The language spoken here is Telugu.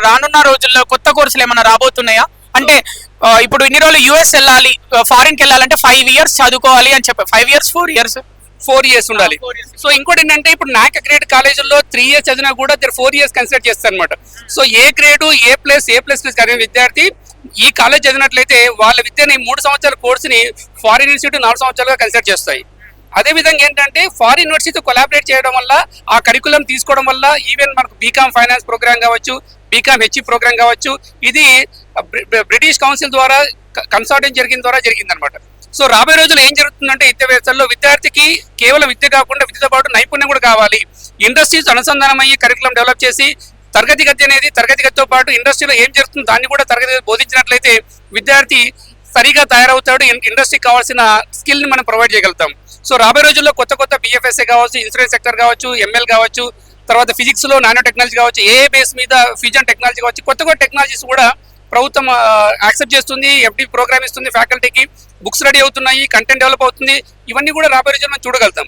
రానున్న రోజుల్లో కొత్త కోర్సులు ఏమైనా రాబోతున్నాయా? అంటే ఇప్పుడు ఇన్ని రోజులు యుఎస్ వెళ్ళాలి, ఫారిన్కి వెళ్ళాలంటే 5 years చదువుకోవాలి అని చెప్పారు. 5 years 4 years 4 years ఉండాలి. సో ఇంకోటి ఏంటంటే ఇప్పుడు నాక్ గ్రేడ్ కాలేజీల్లో 3 years చదివినా కూడా 4 years కన్సిడర్ చేస్తారు అనమాట. So A grade A plus చదివిన విద్యార్థి ఈ కాలేజ్ చదివినట్లయితే వాళ్ళ విద్యని 3 సంవత్సరాల కోర్సుని ఫారిన్ యూనివర్సిటీ 4 సంవత్సరాలుగా కన్సిడర్ చేస్తాయి. అదేవిధంగా ఏంటంటే ఫారిన్ యూనివర్సిటీతో కొలాబరేట్ చేయడం వల్ల ఆ కరికులం తీసుకోవడం వల్ల ఈవెన్ మనకు బీకామ్ ఫైనాన్స్ ప్రోగ్రామ్ కావచ్చు, బీకామ్ హెచ్ఈ ప్రోగ్రామ్ కావచ్చు, ఇది బ్రిటిష్ కౌన్సిల్ ద్వారా కన్సల్టెంట్ జరిగిందనమాట. సో రాబోయే రోజుల్లో ఏం జరుగుతుందంటే విద్యావేత్తల్లో విద్యార్థికి కేవలం విద్య కాకుండా విద్యతో పాటు నైపుణ్యం కూడా కావాలి. ఇండస్ట్రీస్ అనుసంధానం అయ్యి కరికులం డెవలప్ చేసి తరగతి గదితో పాటు ఇండస్ట్రీలో ఏం జరుగుతుందో దాన్ని కూడా తరగతి బోధించినట్లయితే విద్యార్థి సరిగా తయారవుతాడు. ఇండస్ట్రీకి కావాల్సిన స్కిల్ ని మనం ప్రొవైడ్ చేయగలుగుతాం. సో రాబోయే రోజుల్లో కొత్త BFSA కావచ్చు, ఇన్సూరెన్స్ సెక్టర్ కావచ్చు, ML కావచ్చు, తర్వాత ఫిజిక్స్ లో నానో టెక్నాలజీ కావచ్చు, ఏ బేస్ మీద ఫ్యూజన్ టెక్నాలజీ కావచ్చు, కొత్త టెక్నాలజీస్ కూడా ప్రభుత్వం యాక్సెప్ట్ చేస్తుంది. FD ప్రోగ్రామ్ ఇస్తుంది, ఫ్యాకల్టీకి బుక్స్ రెడీ అవుతున్నాయి, కంటెంట్ డెవలప్ అవుతుంది. ఇవన్నీ కూడా రాబోయే రోజుల్లో మనం చూడగలుగుతాం.